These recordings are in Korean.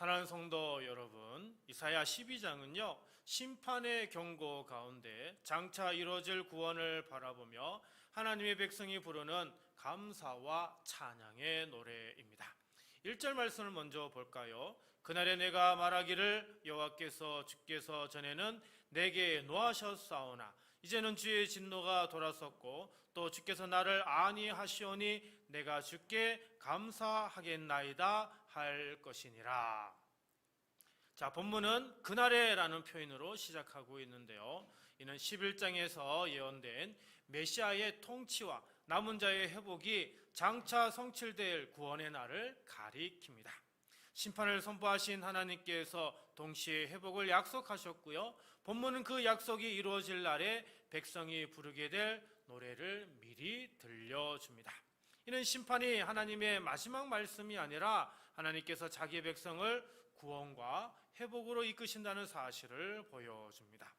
사랑하는 성도 여러분, 이사야 12장은요 심판의 경고 가운데 장차 이루어질 구원을 바라보며 하나님의 백성이 부르는 감사와 찬양의 노래입니다. 1절 말씀을 먼저 볼까요? 그날에 내가 말하기를 여호와께서 주께서 전에는 내게 노하셨사오나 이제는 주의 진노가 돌아섰고 또 주께서 나를 안위하시오니 내가 주께 감사하겠나이다 할 것이니라. 자, 본문은 그날에라는 표현으로 시작하고 있는데요. 이는 11장에서 예언된 메시아의 통치와 남은 자의 회복이 장차 성취될 구원의 날을 가리킵니다. 심판을 선포하신 하나님께서 동시에 회복을 약속하셨고요. 본문은 그 약속이 이루어질 날에 백성이 부르게 될 노래를 미리 들려줍니다. 이는 심판이 하나님의 마지막 말씀이 아니라 하나님께서 자기의 백성을 구원과 회복으로 이끄신다는 사실을 보여줍니다.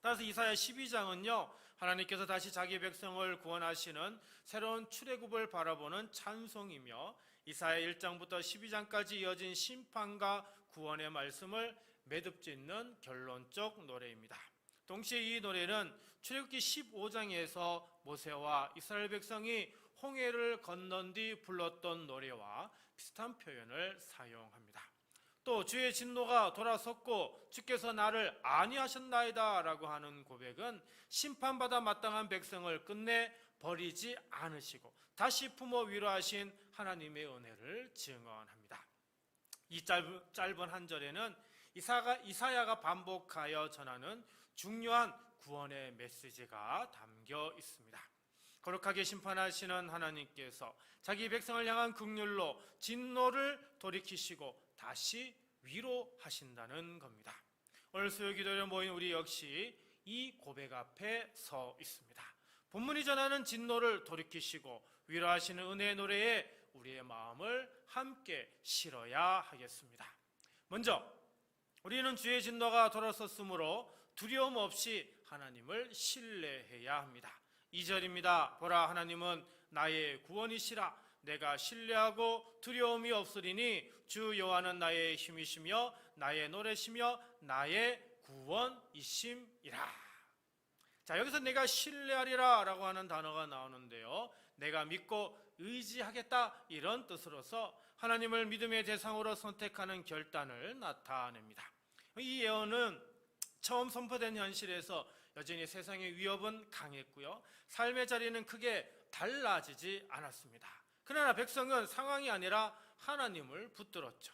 따라서 이사야 12장은요 하나님께서 다시 자기 백성을 구원하시는 새로운 출애굽을 바라보는 찬송이며 이사야 1장부터 12장까지 이어진 심판과 구원의 말씀을 매듭짓는 결론적 노래입니다. 동시에 이 노래는 출애굽기 15장에서 모세와 이스라엘 백성이 홍해를 건넌 뒤 불렀던 노래와 비슷한 표현을 사용합니다. 또 주의 진노가 돌아섰고 주께서 나를 안위하셨나이다 라고 하는 고백은 심판받아 마땅한 백성을 끝내 버리지 않으시고 다시 품어 위로하신 하나님의 은혜를 증언합니다. 이 짧은 한 절에는 이사야가 반복하여 전하는 중요한 구원의 메시지가 담겨 있습니다. 거룩하게 심판하시는 하나님께서 자기 백성을 향한 긍휼로 진노를 돌이키시고 다시 위로하신다는 겁니다. 오늘 수요기도에 모인 우리 역시 이 고백 앞에 서 있습니다. 본문이 전하는 진노를 돌이키시고 위로하시는 은혜의 노래에 우리의 마음을 함께 실어야 하겠습니다. 먼저 우리는 주의 진노가 돌아섰으므로 두려움 없이 하나님을 신뢰해야 합니다. 2절입니다. 보라, 하나님은 나의 구원이시라. 내가 신뢰하고 두려움이 없으리니 주 여호와는 나의 힘이시며 나의 노래시며 나의 구원이심이라. 자, 여기서 내가 신뢰하리라 라고 하는 단어가 나오는데요, 내가 믿고 의지하겠다 이런 뜻으로서 하나님을 믿음의 대상으로 선택하는 결단을 나타냅니다. 이 예언은 처음 선포된 현실에서 여전히 세상의 위협은 강했고요, 삶의 자리는 크게 달라지지 않았습니다. 그러나 백성은 상황이 아니라 하나님을 붙들었죠.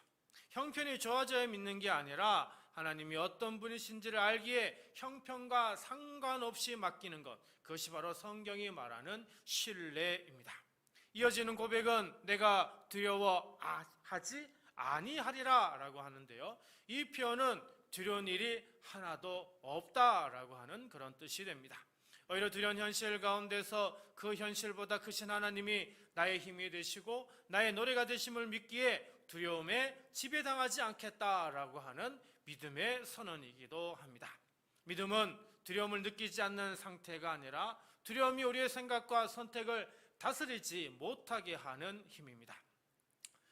형편이 좋아져야 믿는 게 아니라 하나님이 어떤 분이신지를 알기에 형편과 상관없이 맡기는 것, 그것이 바로 성경이 말하는 신뢰입니다. 이어지는 고백은 내가 두려워하지 아니하리라 라고 하는데요, 이 표현은 두려운 일이 하나도 없다라고 하는 그런 뜻이 됩니다. 오히려 두려운 현실 가운데서 그 현실보다 크신 하나님이 나의 힘이 되시고 나의 노래가 되심을 믿기에 두려움에 지배당하지 않겠다라고 하는 믿음의 선언이기도 합니다. 믿음은 두려움을 느끼지 않는 상태가 아니라 두려움이 우리의 생각과 선택을 다스리지 못하게 하는 힘입니다.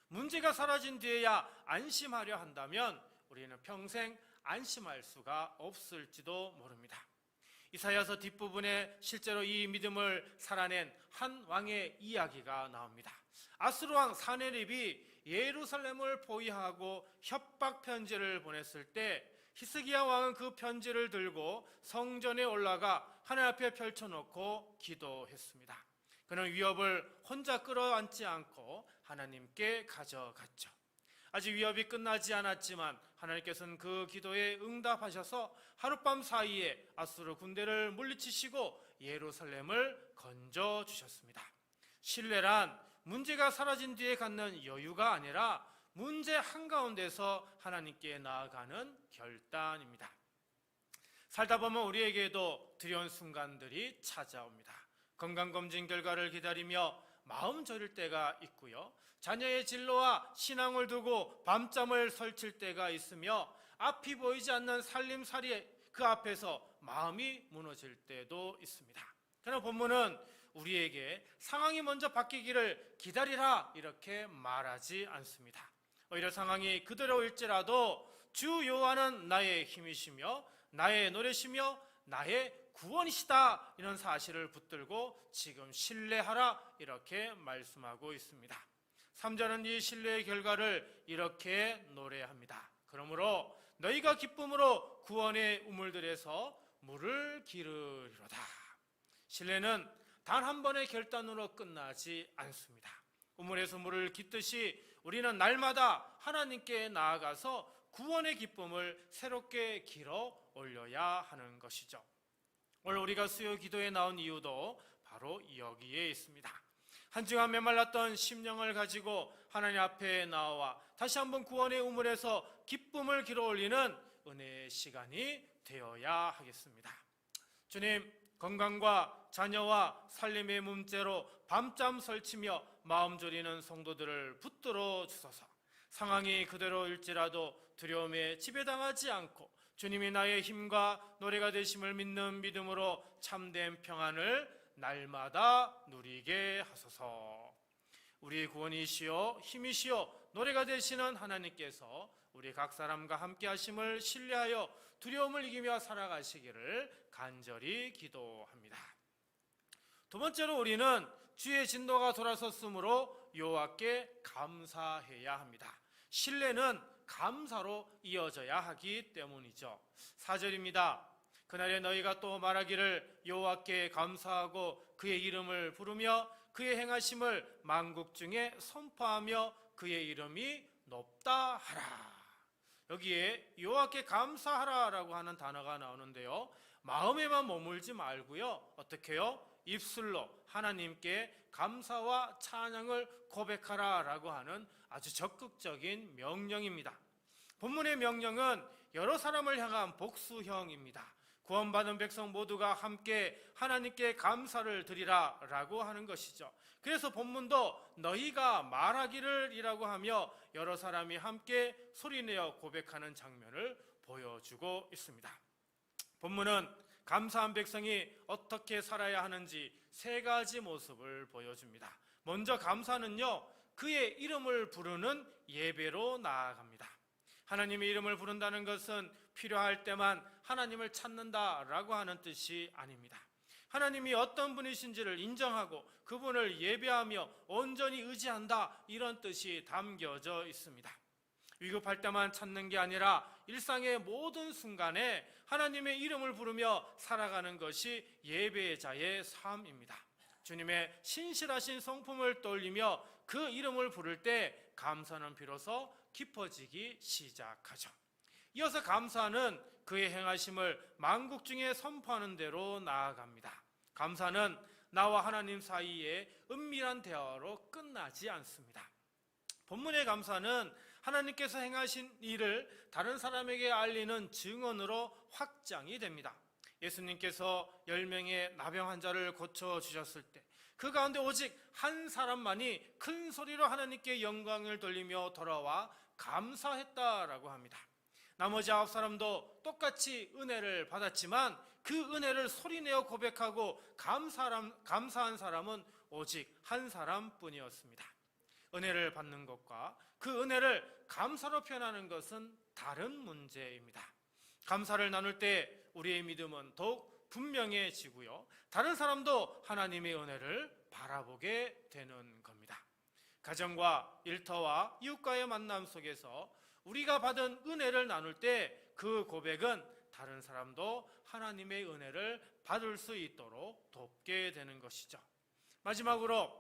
문제가 사라진 뒤에야 안심하려 한다면 우리는 평생 안심할 수가 없을지도 모릅니다. 이사야서 뒷부분에 실제로 이 믿음을 살아낸 한 왕의 이야기가 나옵니다. 아수르 왕 사네립이 예루살렘을 포위하고 협박 편지를 보냈을 때 히스기야 왕은 그 편지를 들고 성전에 올라가 하늘 앞에 펼쳐놓고 기도했습니다. 그는 위협을 혼자 끌어안지 않고 하나님께 가져갔죠. 아직 위협이 끝나지 않았지만 하나님께서는 그 기도에 응답하셔서 하룻밤 사이에 아수르 군대를 물리치시고 예루살렘을 건져주셨습니다. 신뢰란 문제가 사라진 뒤에 갖는 여유가 아니라 문제 한가운데서 하나님께 나아가는 결단입니다. 살다 보면 우리에게도 두려운 순간들이 찾아옵니다. 건강검진 결과를 기다리며 마음 졸일 때가 있고요, 자녀의 진로와 신앙을 두고 밤잠을 설칠 때가 있으며 앞이 보이지 않는 살림살이 그 앞에서 마음이 무너질 때도 있습니다. 그러나 본문은 우리에게 상황이 먼저 바뀌기를 기다리라 이렇게 말하지 않습니다. 오히려 상황이 그대로일지라도 주 여호와는 나의 힘이시며 나의 노래시며 나의 구원이시다, 이런 사실을 붙들고 지금 신뢰하라, 이렇게 말씀하고 있습니다. 3절은 이 신뢰의 결과를 이렇게 노래합니다. 그러므로 너희가 기쁨으로 구원의 우물들에서 물을 기르리로다. 신뢰는 단 한 번의 결단으로 끝나지 않습니다. 우물에서 물을 깃듯이 우리는 날마다 하나님께 나아가서 구원의 기쁨을 새롭게 길어 올려야 하는 것이죠. 오늘 우리가 수요 기도에 나온 이유도 바로 여기에 있습니다. 한 주간 메말랐던 심령을 가지고 하나님 앞에 나와 다시 한번 구원의 우물에서 기쁨을 길어 올리는 은혜의 시간이 되어야 하겠습니다. 주님, 건강과 자녀와 살림의 문제로 밤잠 설치며 마음 졸이는 성도들을 붙들어 주소서. 상황이 그대로일지라도 두려움에 지배당하지 않고 주님이 나의 힘과 노래가 되심을 믿는 믿음으로 참된 평안을 날마다 누리게 하소서. 우리의 구원이시요 힘이시요 노래가 되시는 하나님께서 우리 각 사람과 함께 하심을 신뢰하여 두려움을 이기며 살아가시기를 간절히 기도합니다. 두 번째로 우리는 주의 진노가 돌아섰으므로 여호와께 감사해야 합니다. 신뢰는 감사로 이어져야 하기 때문이죠. 4절입니다. 그날에 너희가 또 말하기를 여호와께 감사하고 그의 이름을 부르며 그의 행하심을 만국 중에 선포하며 그의 이름이 높다 하라. 여기에 여호와께 감사하라라고 하는 단어가 나오는데요, 마음에만 머물지 말고요, 어떻게 해요? 입술로 하나님께 감사와 찬양을 고백하라라고 하는 아주 적극적인 명령입니다. 본문의 명령은 여러 사람을 향한 복수형입니다. 구원받은 백성 모두가 함께 하나님께 감사를 드리라라고 하는 것이죠. 그래서 본문도 너희가 말하기를 이라고 하며 여러 사람이 함께 소리내어 고백하는 장면을 보여주고 있습니다. 본문은 감사한 백성이 어떻게 살아야 하는지 세 가지 모습을 보여줍니다. 먼저 감사는요, 그의 이름을 부르는 예배로 나아갑니다. 하나님의 이름을 부른다는 것은 필요할 때만 하나님을 찾는다라고 하는 뜻이 아닙니다. 하나님이 어떤 분이신지를 인정하고 그분을 예배하며 온전히 의지한다, 이런 뜻이 담겨져 있습니다. 위급할 때만 찾는 게 아니라 일상의 모든 순간에 하나님의 이름을 부르며 살아가는 것이 예배자의 삶입니다. 주님의 신실하신 성품을 떠올리며 그 이름을 부를 때 감사는 비로소 깊어지기 시작하죠. 이어서 감사는 그의 행하심을 만국 중에 선포하는 대로 나아갑니다. 감사는 나와 하나님 사이의 은밀한 대화로 끝나지 않습니다. 본문의 감사는 하나님께서 행하신 일을 다른 사람에게 알리는 증언으로 확장이 됩니다. 예수님께서 10명의 나병 환자를 고쳐주셨을 때 그 가운데 오직 한 사람만이 큰 소리로 하나님께 영광을 돌리며 돌아와 감사했다라고 합니다. 나머지 9사람도 똑같이 은혜를 받았지만 그 은혜를 소리내어 고백하고 감사한 사람은 오직 한 사람뿐이었습니다. 은혜를 받는 것과 그 은혜를 감사로 표현하는 것은 다른 문제입니다. 감사를 나눌 때 우리의 믿음은 더욱 분명해지고요, 다른 사람도 하나님의 은혜를 바라보게 되는 겁니다. 가정과 일터와 이웃과의 만남 속에서 우리가 받은 은혜를 나눌 때 그 고백은 다른 사람도 하나님의 은혜를 받을 수 있도록 돕게 되는 것이죠. 마지막으로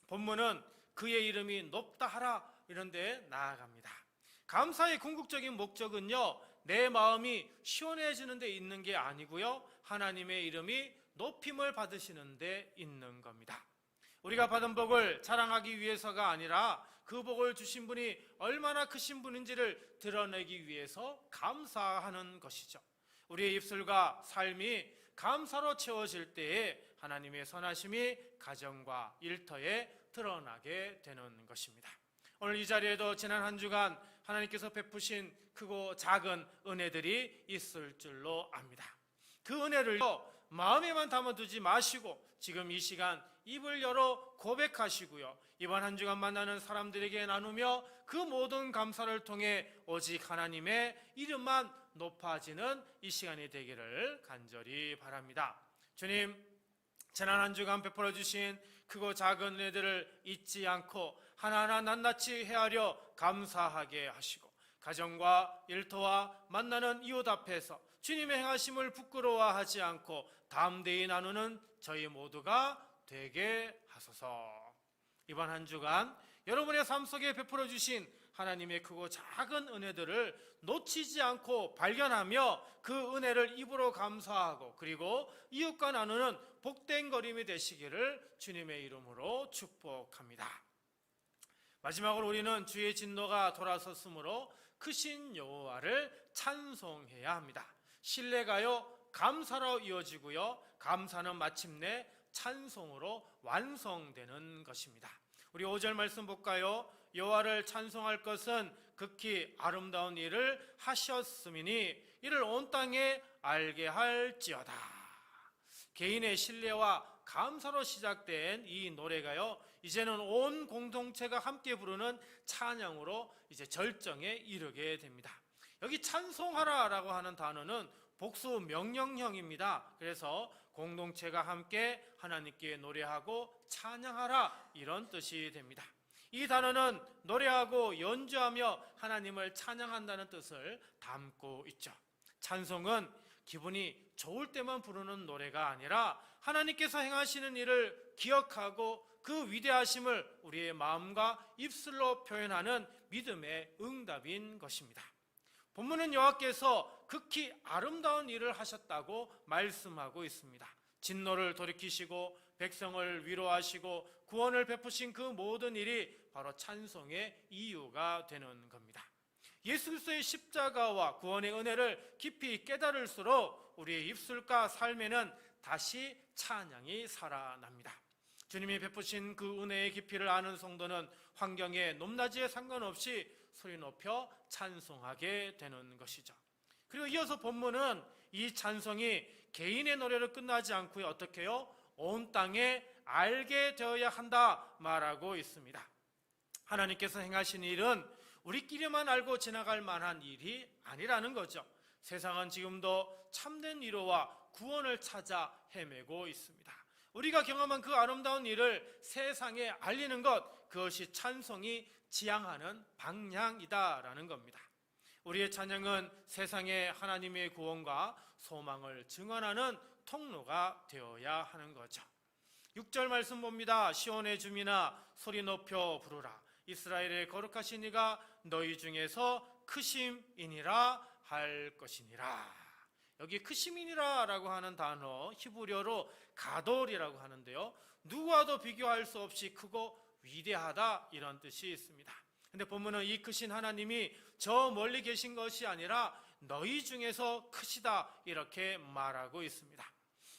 본문은 그의 이름이 높다 하라, 이런 데 나아갑니다. 감사의 궁극적인 목적은요, 내 마음이 시원해지는 데 있는 게 아니고요, 하나님의 이름이 높임을 받으시는 데 있는 겁니다. 우리가 받은 복을 자랑하기 위해서가 아니라 그 복을 주신 분이 얼마나 크신 분인지를 드러내기 위해서 감사하는 것이죠. 우리의 입술과 삶이 감사로 채워질 때에 하나님의 선하심이 가정과 일터에 드러나게 되는 것입니다. 오늘 이 자리에도 지난 한 주간 하나님께서 베푸신 크고 작은 은혜들이 있을 줄로 압니다. 그 은혜를 마음에만 담아두지 마시고 지금 이 시간 입을 열어 고백하시고요, 이번 한 주간 만나는 사람들에게 나누며 그 모든 감사를 통해 오직 하나님의 이름만 높아지는 이 시간이 되기를 간절히 바랍니다. 주님, 지난 한 주간 베풀어 주신 크고 작은 은혜들을 잊지 않고 하나하나 낱낱이 헤아려 감사하게 하시고, 가정과 일터와 만나는 이웃 앞에서 주님의 행하심을 부끄러워하지 않고 담대히 나누는 저희 모두가 되게 하소서. 이번 한 주간 여러분의 삶 속에 베풀어 주신 하나님의 크고 작은 은혜들을 놓치지 않고 발견하며 그 은혜를 입으로 감사하고, 그리고 이웃과 나누는 복된 걸음이 되시기를 주님의 이름으로 축복합니다. 마지막으로 우리는 주의 진노가 돌아섰으므로 크신 여호와를 찬송해야 합니다. 신뢰가요 감사로 이어지고요, 감사는 마침내 찬송으로 완성되는 것입니다. 우리 5절 말씀 볼까요? 여호와를 찬송할 것은 극히 아름다운 일을 하셨음이니 이를 온 땅에 알게 할지어다. 개인의 신뢰와 감사로 시작된 이 노래가요, 이제는 온 공동체가 함께 부르는 찬양으로 이제 절정에 이르게 됩니다. 여기 찬송하라라고 하는 단어는 복수 명령형입니다. 그래서 공동체가 함께 하나님께 노래하고 찬양하라, 이런 뜻이 됩니다. 이 단어는 노래하고 연주하며 하나님을 찬양한다는 뜻을 담고 있죠. 찬송은 기분이 좋을 때만 부르는 노래가 아니라 하나님께서 행하시는 일을 기억하고 그 위대하심을 우리의 마음과 입술로 표현하는 믿음의 응답인 것입니다. 본문은 여호와께서 극히 아름다운 일을 하셨다고 말씀하고 있습니다. 진노를 돌이키시고 백성을 위로하시고 구원을 베푸신 그 모든 일이 바로 찬송의 이유가 되는 겁니다. 예수 그리스도의 십자가와 구원의 은혜를 깊이 깨달을수록 우리의 입술과 삶에는 다시 찬양이 살아납니다. 주님이 베푸신 그 은혜의 깊이를 아는 성도는 환경의 높낮이에 상관없이 소리 높여 찬송하게 되는 것이죠. 그리고 이어서 본문은 이 찬송이 개인의 노래로 끝나지 않고요, 어떻게 해요? 온 땅에 알게 되어야 한다 말하고 있습니다. 하나님께서 행하신 일은 우리끼리만 알고 지나갈 만한 일이 아니라는 거죠. 세상은 지금도 참된 위로와 구원을 찾아 헤매고 있습니다. 우리가 경험한 그 아름다운 일을 세상에 알리는 것, 그것이 찬송이 지향하는 방향이다라는 겁니다. 우리의 찬양은 세상에 하나님의 구원과 소망을 증언하는 통로가 되어야 하는 거죠. 6절 말씀 봅니다. 시온의 주민아 소리 높여 부르라. 이스라엘의 거룩하신 이가 너희 중에서 크심이니라 할 것이니라. 여기 크심이니라 라고 하는 단어 히브리어로 가돌이라고 하는데요, 누구와도 비교할 수 없이 크고 위대하다, 이런 뜻이 있습니다. 근데 본문은 이 크신 하나님이 저 멀리 계신 것이 아니라 너희 중에서 크시다, 이렇게 말하고 있습니다.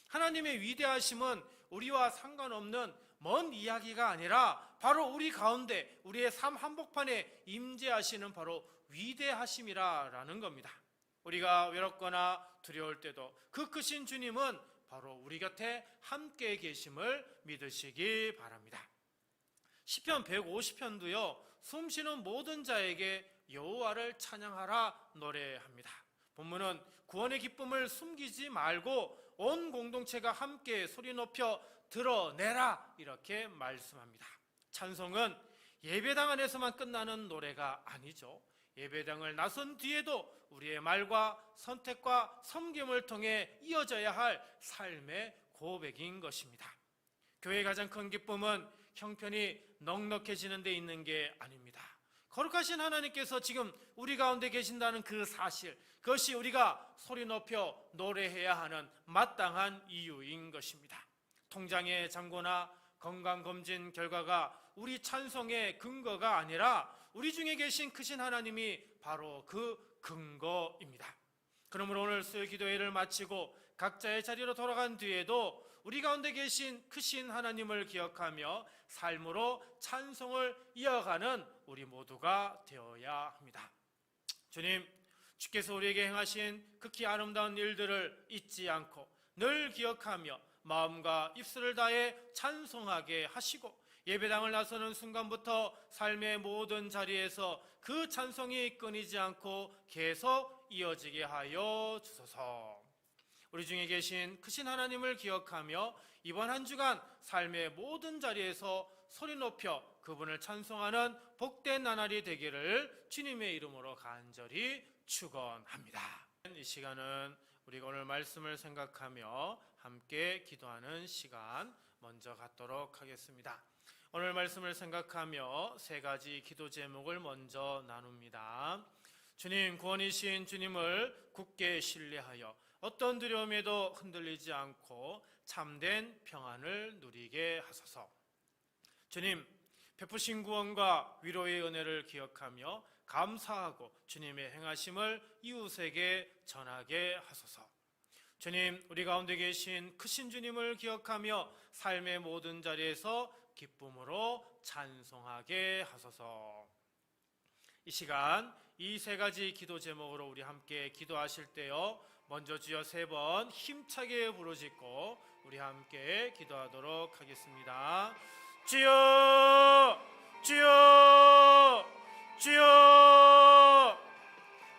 하나님의 위대하심은 우리와 상관없는 먼 이야기가 아니라 바로 우리 가운데 우리의 삶 한복판에 임재하시는 바로 위대하심이라는 겁니다. 우리가 외롭거나 두려울 때도 그 크신 주님은 바로 우리 곁에 함께 계심을 믿으시기 바랍니다. 시편 150편도요 숨쉬는 모든 자에게 여호와를 찬양하라 노래합니다. 본문은 구원의 기쁨을 숨기지 말고 온 공동체가 함께 소리 높여 드러내라, 이렇게 말씀합니다. 찬송은 예배당 안에서만 끝나는 노래가 아니죠. 예배당을 나선 뒤에도 우리의 말과 선택과 섬김을 통해 이어져야 할 삶의 고백인 것입니다. 교회의 가장 큰 기쁨은 형편이 넉넉해지는 데 있는 게 아닙니다. 거룩하신 하나님께서 지금 우리 가운데 계신다는 그 사실, 그것이 우리가 소리 높여 노래해야 하는 마땅한 이유인 것입니다. 통장의 잔고나 건강검진 결과가 우리 찬송의 근거가 아니라 우리 중에 계신 크신 하나님이 바로 그 근거입니다. 그러므로 오늘 수요 기도회를 마치고 각자의 자리로 돌아간 뒤에도 우리 가운데 계신 크신 하나님을 기억하며 삶으로 찬송을 이어가는 우리 모두가 되어야 합니다. 주님, 주께서 우리에게 행하신 극히 아름다운 일들을 잊지 않고 늘 기억하며 마음과 입술을 다해 찬송하게 하시고 예배당을 나서는 순간부터 삶의 모든 자리에서 그 찬송이 끊이지 않고 계속 이어지게 하여 주소서. 우리 중에 계신 크신 하나님을 기억하며 이번 한 주간 삶의 모든 자리에서 소리 높여 그분을 찬송하는 복된 나날이 되기를 주님의 이름으로 간절히 축원합니다. 이 시간은 우리가 오늘 말씀을 생각하며 함께 기도하는 시간 먼저 갖도록 하겠습니다. 오늘 말씀을 생각하며 세 가지 기도 제목을 먼저 나눕니다. 주님, 구원이신 주님을 굳게 신뢰하여 어떤 두려움에도 흔들리지 않고 참된 평안을 누리게 하소서. 주님, 베푸신 구원과 위로의 은혜를 기억하며 감사하고 주님의 행하심을 이웃에게 전하게 하소서. 주님, 우리 가운데 계신 크신 주님을 기억하며 삶의 모든 자리에서 기쁨으로 찬송하게 하소서. 이 시간 이 세 가지 기도 제목으로 우리 함께 기도하실 때요, 먼저 주여 세 번 힘차게 부르짖고 우리 함께 기도하도록 하겠습니다. 주여, 주여, 주여.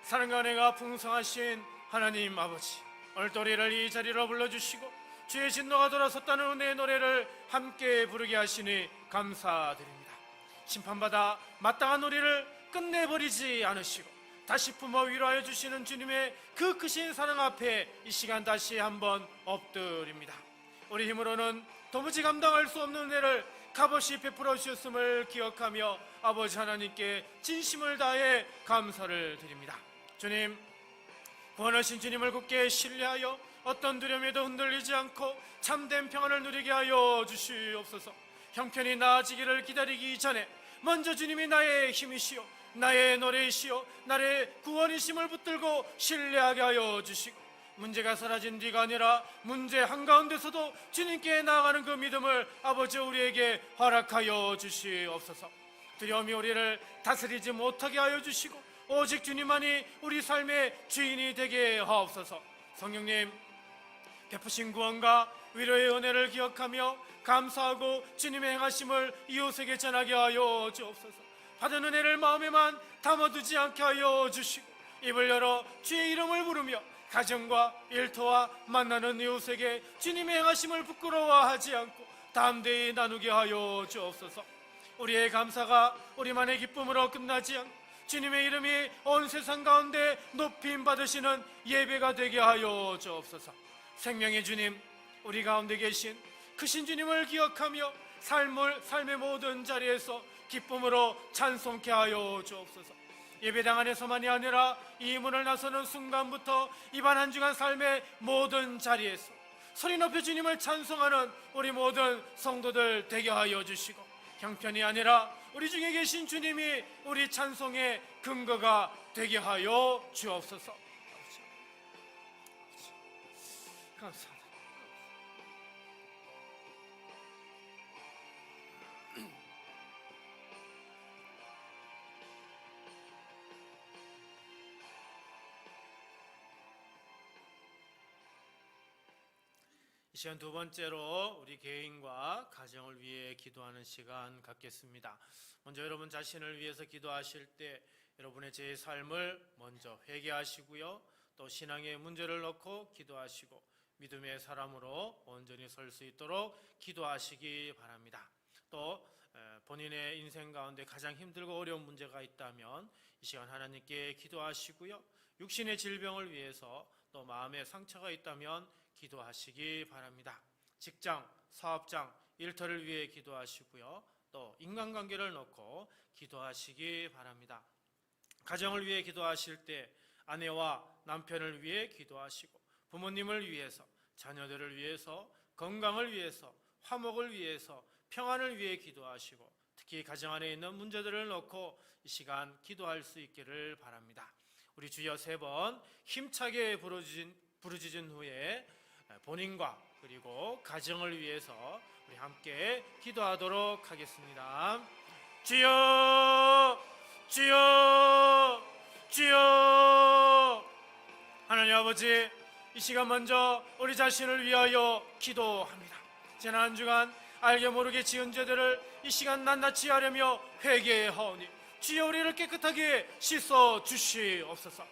사랑과 은혜가 풍성하신 하나님 아버지, 오늘도 우리를 이 자리로 불러주시고 주의 진노가 돌아섰다는 은혜의 노래를 함께 부르게 하시니 감사드립니다. 심판받아 마땅한 우리를 끝내버리지 않으시고 다시 품어 위로하여 주시는 주님의 그 크신 사랑 앞에 이 시간 다시 한번 엎드립니다. 우리 힘으로는 도무지 감당할 수 없는 은혜를 값없이 베풀어 주셨음을 기억하며 아버지 하나님께 진심을 다해 감사를 드립니다. 주님, 구원하신 주님을 굳게 신뢰하여 어떤 두려움에도 흔들리지 않고 참된 평안을 누리게 하여 주시옵소서. 형편이 나아지기를 기다리기 전에 먼저 주님이 나의 힘이시오, 나의 노래이시오, 나의 구원이심을 붙들고 신뢰하게 하여 주시고, 문제가 사라진 뒤가 아니라 문제 한가운데서도 주님께 나아가는 그 믿음을 아버지 우리에게 허락하여 주시옵소서. 두려움이 우리를 다스리지 못하게 하여 주시고 오직 주님만이 우리 삶의 주인이 되게 하옵소서. 성령님, 베푸신 구원과 위로의 은혜를 기억하며 감사하고 주님의 행하심을 이웃에게 전하게 하여 주옵소서. 받은 은혜를 마음에만 담아두지 않게 하여 주시고 입을 열어 주의 이름을 부르며 가정과 일터와 만나는 이웃에게 주님의 행하심을 부끄러워하지 않고 담대히 나누게 하여 주옵소서. 우리의 감사가 우리만의 기쁨으로 끝나지 않고 주님의 이름이 온 세상 가운데 높임 받으시는 예배가 되게 하여 주옵소서. 생명의 주님, 우리 가운데 계신 크신 주님을 기억하며 삶의 모든 자리에서 기쁨으로 찬송케 하여 주옵소서. 예배당 안에서만이 아니라 이 문을 나서는 순간부터 이번 한 주간 삶의 모든 자리에서 소리 높여 주님을 찬송하는 우리 모든 성도들 되게 하여 주시고, 형편이 아니라 우리 중에 계신 주님이 우리 찬송의 근거가 되게 하여 주옵소서. 감사합니다. 이 시간 두 번째로 우리 개인과 가정을 위해 기도하는 시간 갖겠습니다. 먼저 여러분 자신을 위해서 기도하실 때 여러분의 제 삶을 먼저 회개하시고요, 또 신앙의 문제를 놓고 기도하시고 믿음의 사람으로 온전히 설 수 있도록 기도하시기 바랍니다. 또 본인의 인생 가운데 가장 힘들고 어려운 문제가 있다면 이 시간 하나님께 기도하시고요, 육신의 질병을 위해서 또 마음의 상처가 있다면 기도하시기 바랍니다. 직장, 사업장, 일터를 위해 기도하시고요, 또 인간관계를 놓고 기도하시기 바랍니다. 가정을 위해 기도하실 때 아내와 남편을 위해 기도하시고 부모님을 위해서, 자녀들을 위해서, 건강을 위해서, 화목을 위해서, 평안을 위해 기도하시고 특히 가정 안에 있는 문제들을 놓고 이 시간 기도할 수 있기를 바랍니다. 우리 주여 세 번 힘차게 부르짖은 후에 본인과 그리고 가정을 위해서 우리 함께 기도하도록 하겠습니다. 주여, 주여, 주여. 하나님 아버지, 이 시간 먼저 우리 자신을 위하여 기도합니다. 지난 한 주간 알게 모르게 지은 죄들을 이 시간 낱낱이 하려며 회개하오니 주여 우리를 깨끗하게 씻어 주시옵소서.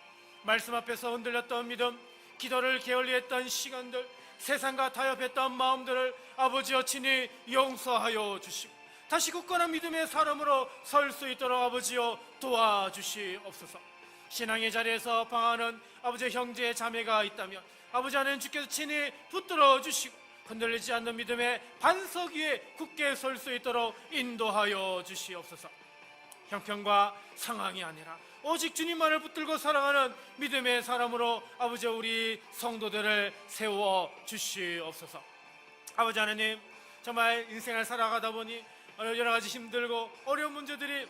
말씀 앞에서 흔들렸던 믿음, 기도를 게을리했던 시간들, 세상과 타협했던 마음들을 아버지여 친히 용서하여 주시고 다시 굳건한 믿음의 사람으로 설 수 있도록 아버지여 도와주시옵소서. 신앙의 자리에서 방하는 아버지의 형제 자매가 있다면 아버지 안에는 주께서 친히 붙들어 주시고 흔들리지 않는 믿음의 반석 위에 굳게 설 수 있도록 인도하여 주시옵소서. 형편과 상황이 아니라 오직 주님만을 붙들고 살아가는 믿음의 사람으로 아버지 우리 성도들을 세워 주시옵소서. 아버지 하나님, 정말 인생을 살아가다 보니 여러 가지 힘들고 어려운 문제들이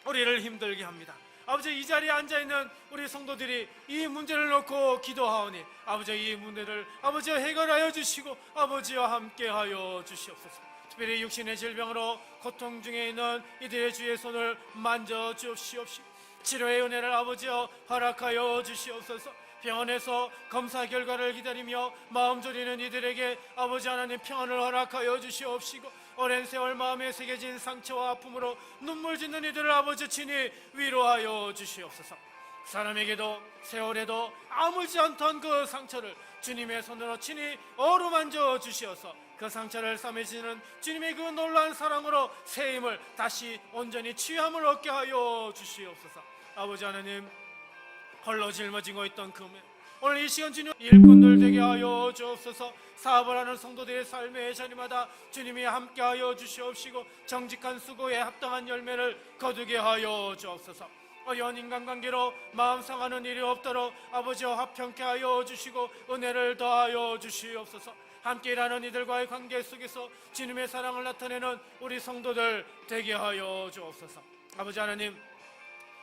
우리를 힘들게 합니다. 아버지, 이 자리에 앉아있는 우리 성도들이 이 문제를 놓고 기도하오니 아버지 이 문제를 아버지여 해결하여 주시고 아버지와 함께하여 주시옵소서. 특별히 육신의 질병으로 고통 중에 있는 이들의 주의 손을 만져 주시옵시고 치료의 은혜를 아버지여 허락하여 주시옵소서. 병원에서 검사 결과를 기다리며 마음 졸이는 이들에게 아버지 하나님 평안을 허락하여 주시옵시고 오랜 세월 마음에 새겨진 상처와 아픔으로 눈물 짓는 이들을 아버지 친히 위로하여 주시옵소서. 사람에게도 세월에도 아물지 않던 그 상처를 주님의 손으로 친히 어루만져 주시어서 그 상처를 싸매지는 주님의 그 놀라운 사랑으로 새 힘을 다시 온전히 치유함을 얻게 하여 주시옵소서. 아버지 하나님, 홀로 짊어지고 있던 금에 오늘 이 시간 주님 일꾼들 되게 하여 주옵소서. 사업을 하는 성도들의 삶의 자리마다 주님이 함께하여 주시옵시고 정직한 수고에 합당한 열매를 거두게 하여 주옵소서. 어려운 인간관계로 마음 상하는 일이 없도록 아버지와 화평케 하여 주시고 은혜를 더하여 주시옵소서. 함께 일하는 이들과의 관계 속에서 주님의 사랑을 나타내는 우리 성도들 되게 하여 주옵소서. 아버지 하나님,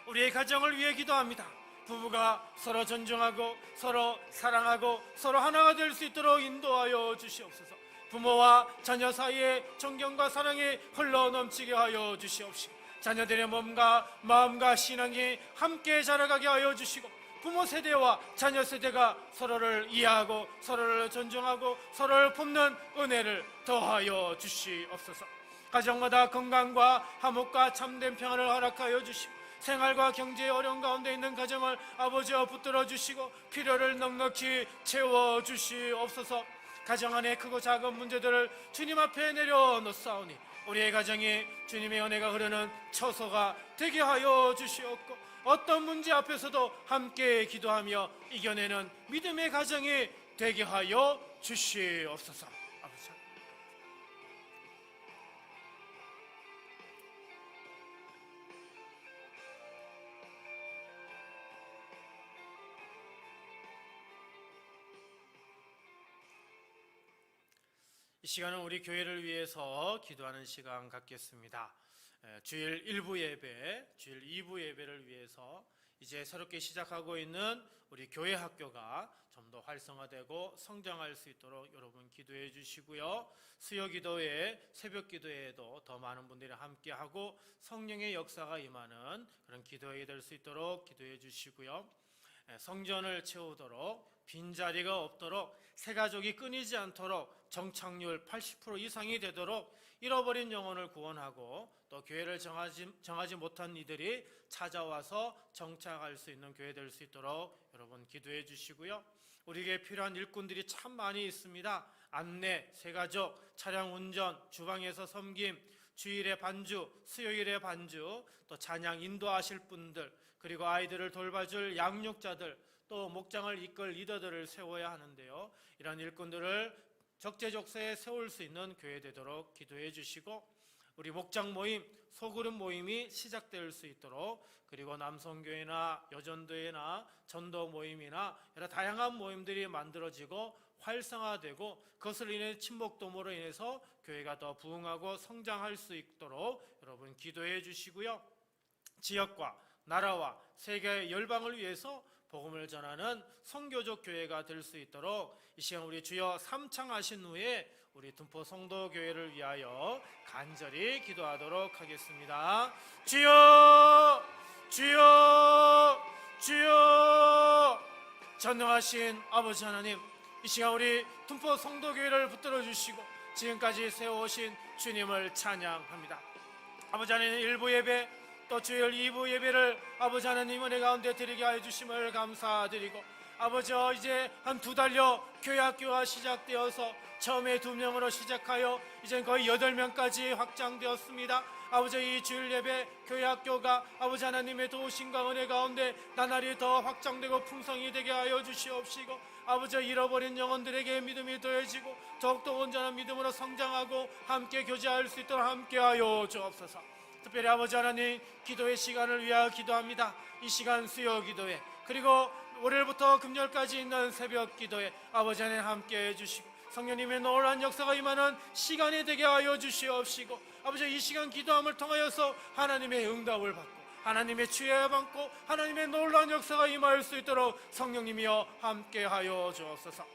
우리의 가정을 위해 기도합니다. 부부가 서로 존중하고 서로 사랑하고 서로 하나가 될 수 있도록 인도하여 주시옵소서. 부모와 자녀 사이에 존경과 사랑이 흘러넘치게 하여 주시옵시고 자녀들의 몸과 마음과 신앙이 함께 자라가게 하여 주시고 부모 세대와 자녀 세대가 서로를 이해하고 서로를 존중하고 서로를 품는 은혜를 더하여 주시옵소서. 가정마다 건강과 화목과 참된 평안을 허락하여 주시고 생활과 경제의 어려운 가운데 있는 가정을 아버지와 붙들어 주시고 필요를 넉넉히 채워 주시옵소서. 가정 안에 크고 작은 문제들을 주님 앞에 내려놓사오니 우리의 가정이 주님의 은혜가 흐르는 처소가 되게 하여 주시옵고 어떤 문제 앞에서도 함께 기도하며 이겨내는 믿음의 가정이 되게 하여 주시옵소서. 아버지, 이 시간은 우리 교회를 위해서 기도하는 시간 갖겠습니다. 주일 1부 예배, 주일 2부 예배를 위해서 이제 새롭게 시작하고 있는 우리 교회 학교가 좀 더 활성화되고 성장할 수 있도록 여러분 기도해 주시고요. 수요 기도회, 새벽 기도회에도 더 많은 분들이 함께하고 성령의 역사가 임하는 그런 기도회가 될 수 있도록 기도해 주시고요. 성전을 채우도록 빈자리가 없도록 새가족이 끊이지 않도록 정착률 80% 이상이 되도록 잃어버린 영혼을 구원하고 또 교회를 정하지 못한 이들이 찾아와서 정착할 수 있는 교회 될 수 있도록 여러분 기도해 주시고요. 우리에게 필요한 일꾼들이 참 많이 있습니다. 안내, 새가족, 차량 운전, 주방에서 섬김, 주일에 반주, 수요일에 반주, 또 찬양 인도하실 분들, 그리고 아이들을 돌봐줄 양육자들, 또 목장을 이끌 리더들을 세워야 하는데요. 이런 일꾼들을 적재적소에 세울 수 있는 교회 되도록 기도해 주시고 우리 목장 모임, 소그룹 모임이 시작될 수 있도록 그리고 남성교회나 여전도회나 전도 모임이나 여러 다양한 모임들이 만들어지고 활성화되고 그것을 인해 친목도모로 인해서 교회가 더 부흥하고 성장할 수 있도록 여러분 기도해 주시고요. 지역과 나라와 세계 열방을 위해서 복음을 전하는 선교적 교회가 될 수 있도록 이 시간 우리 주여 삼창하신 후에 우리 둔포 성도교회를 위하여 간절히 기도하도록 하겠습니다. 주여, 주여, 주여. 전능하신 아버지 하나님, 이 시간 우리 둔포 성도교회를 붙들어 주시고 지금까지 세워오신 주님을 찬양합니다. 아버지 하나님, 일부 예배 또 주일 2부 예배를 아버지 하나님 은혜 가운데 드리게 하여 주심을 감사드리고, 아버지 이제 한 2달여 교회 학교가 시작되어서 처음에 2명으로 시작하여 이제 거의 8명까지 확장되었습니다. 아버지, 이 주일 예배 교회 학교가 아버지 하나님의 도우심과 은혜 가운데 나날이 더 확장되고 풍성이 되게 하여 주시옵시고, 아버지 잃어버린 영혼들에게 믿음이 더해지고 더욱더 온전한 믿음으로 성장하고 함께 교제할 수 있도록 함께하여 주옵소서. 특별히 아버지 하나님, 기도의 시간을 위하여 기도합니다. 이 시간 수요 기도회, 그리고 월요일부터 금요일까지 있는 새벽 기도회 아버지 하나님 함께해 주시고 성령님의 놀라운 역사가 임하는 시간이 되게 하여 주시옵시고, 아버지 이 시간 기도함을 통하여서 하나님의 응답을 받고 하나님의 치유를 받고 하나님의 놀라운 역사가 임할 수 있도록 성령님이여 함께하여 주옵소서.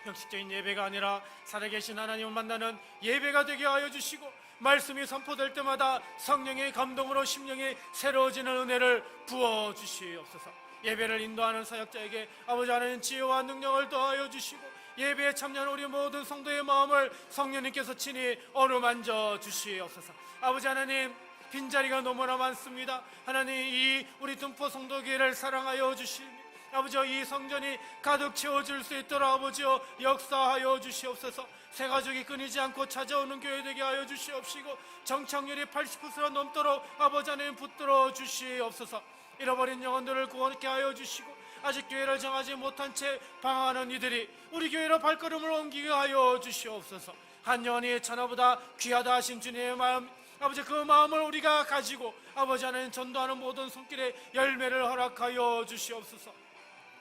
형식적인 예배가 아니라 살아계신 하나님을 만나는 예배가 되게 하여 주시고, 말씀이 선포될 때마다 성령의 감동으로 심령이 새로워지는 은혜를 부어주시옵소서. 예배를 인도하는 사역자에게 아버지 하나님 지혜와 능력을 더하여 주시고, 예배에 참여하는 우리 모든 성도의 마음을 성령님께서 친히 어루만져 주시옵소서. 아버지 하나님, 빈자리가 너무나 많습니다. 하나님, 이 우리 둔포 성도교회를 사랑하여 주시니 아버지 이 성전이 가득 채워질 수 있도록 아버지여 역사하여 주시옵소서. 새 가족이 끊이지 않고 찾아오는 교회 되게 하여 주시옵시고, 정착률이 80%가 넘도록 아버지 하나님 붙들어 주시옵소서. 잃어버린 영혼들을 구원케 하여 주시고, 아직 교회를 정하지 못한 채 방황하는 이들이 우리 교회로 발걸음을 옮기게 하여 주시옵소서. 한 영혼이 천하보다 귀하다 하신 주님의 마음, 아버지 그 마음을 우리가 가지고 아버지 하나님 전도하는 모든 손길에 열매를 허락하여 주시옵소서.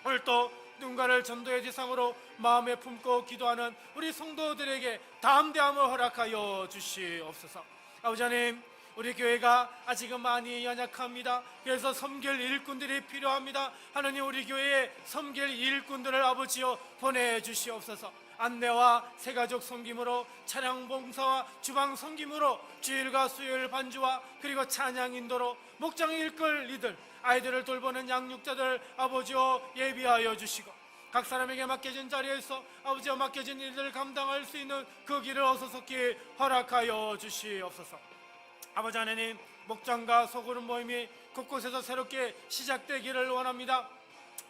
오늘 또 누군가를 전도의 대상으로 마음에 품고 기도하는 우리 성도들에게 담대함을 허락하여 주시옵소서. 아버지 하나님, 우리 교회가 아직은 많이 연약합니다. 그래서 섬길 일꾼들이 필요합니다. 하나님, 우리 교회에 섬길 일꾼들을 아버지여 보내주시옵소서. 안내와 새가족 섬김으로, 차량 봉사와 주방 섬김으로, 주일과 수요일 반주와 그리고 찬양 인도로, 목장 일끌 이들, 아이들을 돌보는 양육자들 아버지여 예비하여 주시고, 각 사람에게 맡겨진 자리에서 아버지여 맡겨진 일들을 감당할 수 있는 그 길을 어서속히 허락하여 주시옵소서. 아버지 하나님, 목장과 소그룹 모임이 곳곳에서 새롭게 시작되기를 원합니다.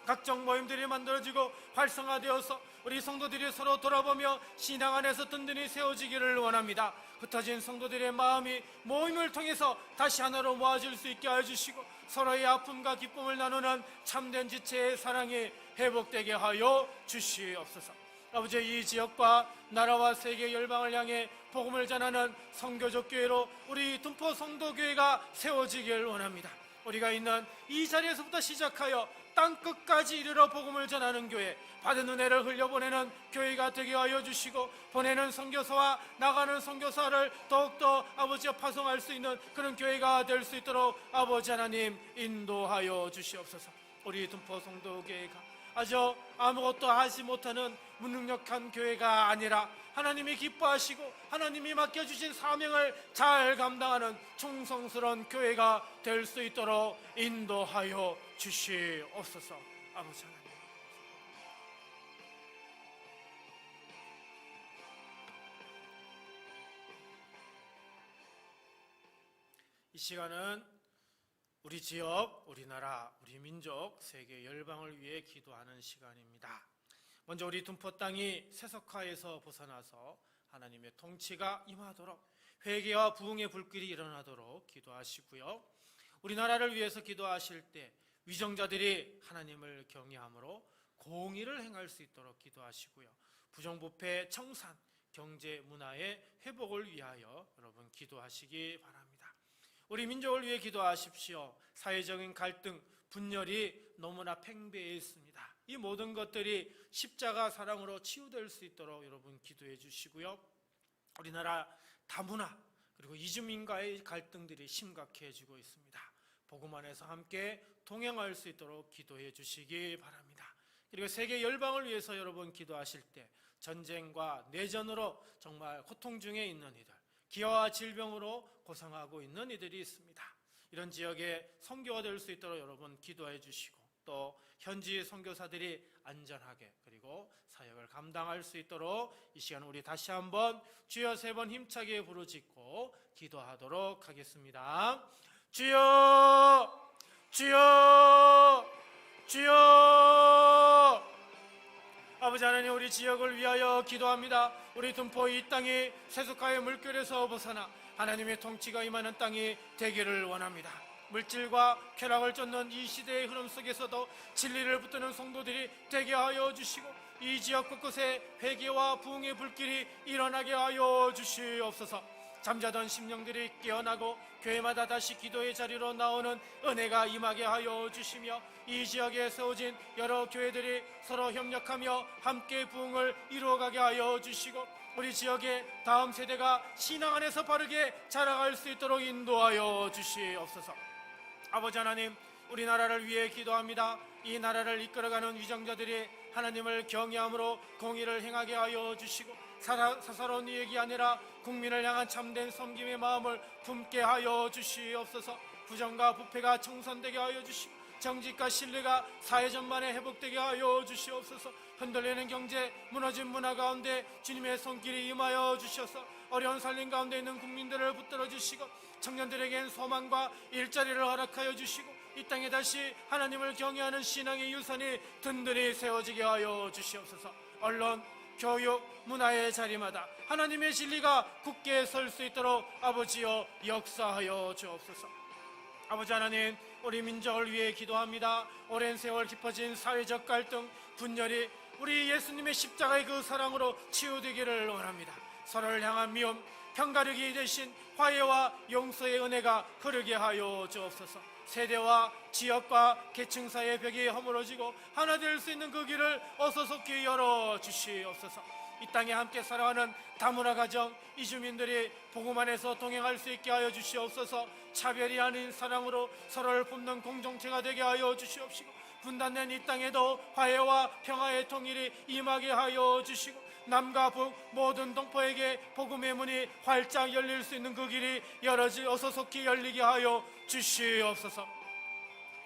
각종 모임들이 만들어지고 활성화되어서 우리 성도들이 서로 돌아보며 신앙 안에서 든든히 세워지기를 원합니다. 흩어진 성도들의 마음이 모임을 통해서 다시 하나로 모아질 수 있게 해주시고, 서로의 아픔과 기쁨을 나누는 참된 지체의 사랑이 회복되게 하여 주시옵소서. 아버지, 이 지역과 나라와 세계 열방을 향해 복음을 전하는 선교적 교회로 우리 둔포 성도교회가 세워지길 원합니다. 우리가 있는 이 자리에서부터 시작하여 땅끝까지 이르러 복음을 전하는 교회, 받은 은혜를 흘려보내는 교회가 되게 하여 주시고, 보내는 선교사와 나가는 선교사를 더욱더 아버지와 파송할 수 있는 그런 교회가 될 수 있도록 아버지 하나님 인도하여 주시옵소서. 우리 둔포 성도교회가 아주 아무것도 하지 못하는 무능력한 교회가 아니라 하나님이 기뻐하시고 하나님이 맡겨주신 사명을 잘 감당하는 충성스러운 교회가 될 수 있도록 인도하여 주시옵소서. 아버지 하나님, 이 시간은 우리 지역, 우리나라, 우리 민족, 세계 열방을 위해 기도하는 시간입니다. 먼저 우리 둔포 땅이 세속화에서 벗어나서 하나님의 통치가 임하도록, 회개와 부흥의 불길이 일어나도록 기도하시고요. 우리나라를 위해서 기도하실 때 위정자들이 하나님을 경외함으로 공의를 행할 수 있도록 기도하시고요. 부정부패 청산, 경제 문화의 회복을 위하여 여러분 기도하시기 바랍니다. 우리 민족을 위해 기도하십시오. 사회적인 갈등, 분열이 너무나 팽배해 있습니다. 이 모든 것들이 십자가 사랑으로 치유될 수 있도록 여러분 기도해 주시고요. 우리나라 다문화 그리고 이주민과의 갈등들이 심각해지고 있습니다. 복음 안에서 함께 동행할 수 있도록 기도해 주시기 바랍니다. 그리고 세계 열방을 위해서 여러분 기도하실 때 전쟁과 내전으로 정말 고통 중에 있는 이들, 기아와 질병으로 고생하고 있는 이들이 있습니다. 이런 지역에 선교가 될 수 있도록 여러분 기도해 주시고, 또 현지 선교사들이 안전하게 그리고 사역을 감당할 수 있도록 이 시간 우리 다시 한번 주여 세 번 힘차게 부르짖고 기도하도록 하겠습니다. 주여, 주여, 주여. 아버지 하나님, 우리 지역을 위하여 기도합니다. 우리 둔포 이 땅이 세속화의 물결에서 벗어나 하나님의 통치가 임하는 땅이 되기를 원합니다. 물질과 쾌락을 쫓는 이 시대의 흐름 속에서도 진리를 붙드는 성도들이 되게 하여 주시고 이 지역 곳곳에 회개와 부흥의 불길이 일어나게 하여 주시옵소서. 잠자던 심령들이 깨어나고 교회마다 다시 기도의 자리로 나오는 은혜가 임하게 하여 주시며 이 지역에 세워진 여러 교회들이 서로 협력하며 함께 부흥을 이루어가게 하여 주시고 우리 지역의 다음 세대가 신앙 안에서 바르게 자라갈 수 있도록 인도하여 주시옵소서. 아버지 하나님, 우리나라를 위해 기도합니다. 이 나라를 이끌어가는 위정자들이 하나님을 경외함으로 공의를 행하게 하여 주시고 사사로운 이익이 아니라 국민을 향한 참된 섬김의 마음을 품게 하여 주시옵소서. 부정과 부패가 청산되게 하여 주시고 정직과 신뢰가 사회 전반에 회복되게 하여 주시옵소서. 흔들리는 경제, 무너진 문화 가운데 주님의 손길이 임하여 주셔서 어려운 살림 가운데 있는 국민들을 붙들어 주시고 청년들에겐 소망과 일자리를 허락하여 주시고 이 땅에 다시 하나님을 경외하는 신앙의 유산이 든든히 세워지게 하여 주시옵소서. 언론, 교육, 문화의 자리마다 하나님의 진리가 굳게 설 수 있도록 아버지여 역사하여 주옵소서. 아버지 하나님, 우리 민족을 위해 기도합니다. 오랜 세월 깊어진 사회적 갈등, 분열이 우리 예수님의 십자가의 그 사랑으로 치유되기를 원합니다. 서로를 향한 미움, 편가르기 대신 화해와 용서의 은혜가 흐르게 하여 주옵소서. 세대와 지역과 계층 사이의 벽이 허물어지고 하나 될 수 있는 그 길을 어서 속히 열어 주시옵소서. 이 땅에 함께 살아가는 다문화 가정, 이주민들이 복음 안에서 동행할 수 있게 하여 주시옵소서. 차별이 아닌 사랑으로 서로를 품는 공동체가 되게 하여 주시옵시고 분단된 이 땅에도 화해와 평화의 통일이 임하게 하여 주시고 남과 북 모든 동포에게 복음의 문이 활짝 열릴 수 있는 그 길이 어서 속히 열리게 하여 주시옵소서.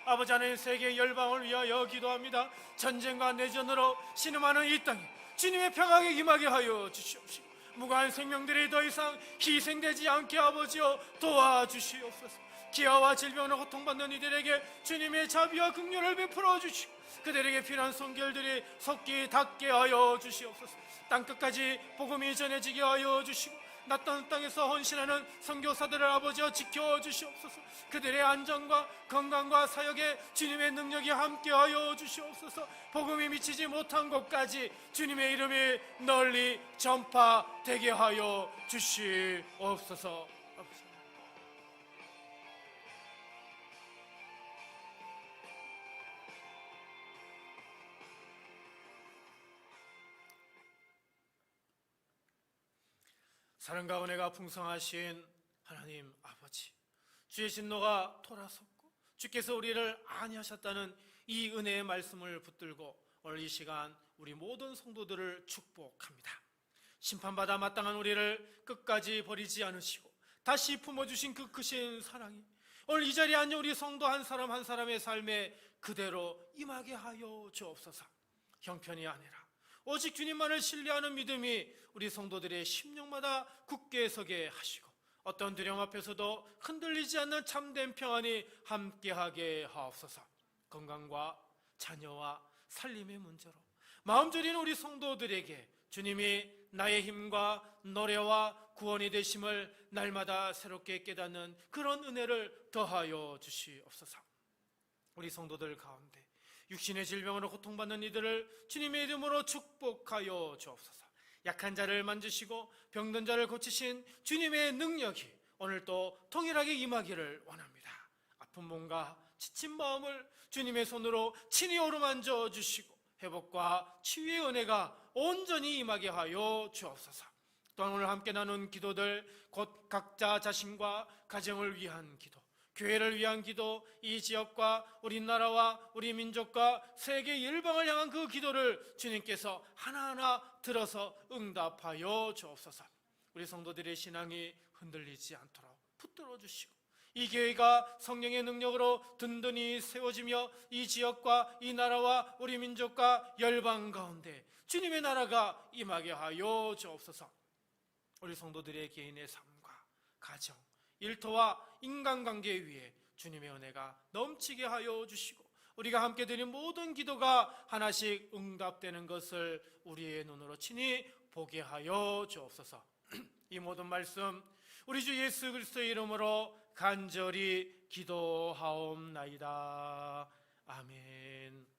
아버지 하나님, 세계 열방을 위하여 기도합니다. 전쟁과 내전으로 신음하는 이 땅에 주님의 평화가 임하게 하여 주시옵시고 무고한 생명들이 더 이상 희생되지 않게 아버지여 도와주시옵소서. 기아와 질병으로 고통받는 이들에게 주님의 자비와 긍휼을 베풀어 주시고 그들에게 필요한 손길들이 속히 닿게 하여 주시옵소서. 땅끝까지 복음이 전해지게 하여 주시고 낯선 땅에서 헌신하는 선교사들을 아버지여 지켜주시옵소서. 그들의 안전과 건강과 사역에 주님의 능력이 함께하여 주시옵소서. 복음이 미치지 못한 곳까지 주님의 이름이 널리 전파되게 하여 주시옵소서. 사랑과 은혜가 풍성하신 하나님 아버지, 주의 진노가 돌아섰고 주께서 우리를 안위하셨다는 이 은혜의 말씀을 붙들고 오늘 이 시간 우리 모든 성도들을 축복합니다. 심판받아 마땅한 우리를 끝까지 버리지 않으시고 다시 품어주신 그 크신 사랑이 오늘 이 자리에 앉은 우리 성도 한 사람 한 사람의 삶에 그대로 임하게 하여 주옵소서. 형편이 아니라 오직 주님만을 신뢰하는 믿음이 우리 성도들의 심령마다 굳게 서게 하시고 어떤 두려움 앞에서도 흔들리지 않는 참된 평안이 함께하게 하옵소서. 건강과 자녀와 살림의 문제로 마음 졸인 우리 성도들에게 주님이 나의 힘과 노래와 구원이 되심을 날마다 새롭게 깨닫는 그런 은혜를 더하여 주시옵소서. 우리 성도들 가운데 육신의 질병으로 고통받는 이들을 주님의 이름으로 축복하여 주옵소서. 약한 자를 만지시고 병든 자를 고치신 주님의 능력이 오늘도 통일하게 임하기를 원합니다. 아픈 몸과 지친 마음을 주님의 손으로 친히 어루만져 주시고 회복과 치유의 은혜가 온전히 임하게 하여 주옵소서. 또한 오늘 함께 나눈 기도들 곧 각자 자신과 가정을 위한 기도, 교회를 위한 기도, 이 지역과 우리나라와 우리 민족과 세계 열방을 향한 그 기도를 주님께서 하나하나 들어서 응답하여 주옵소서. 우리 성도들의 신앙이 흔들리지 않도록 붙들어 주시고 이 교회가 성령의 능력으로 든든히 세워지며 이 지역과 이 나라와 우리 민족과 열방 가운데 주님의 나라가 임하게 하여 주옵소서. 우리 성도들의 개인의 삶과 가정, 일터와 인간관계 위에 주님의 은혜가 넘치게 하여 주시고 우리가 함께 드린 모든 기도가 하나씩 응답되는 것을 우리의 눈으로 친히 보게 하여 주옵소서. 이 모든 말씀 우리 주 예수 그리스도의 이름으로 간절히 기도하옵나이다. 아멘.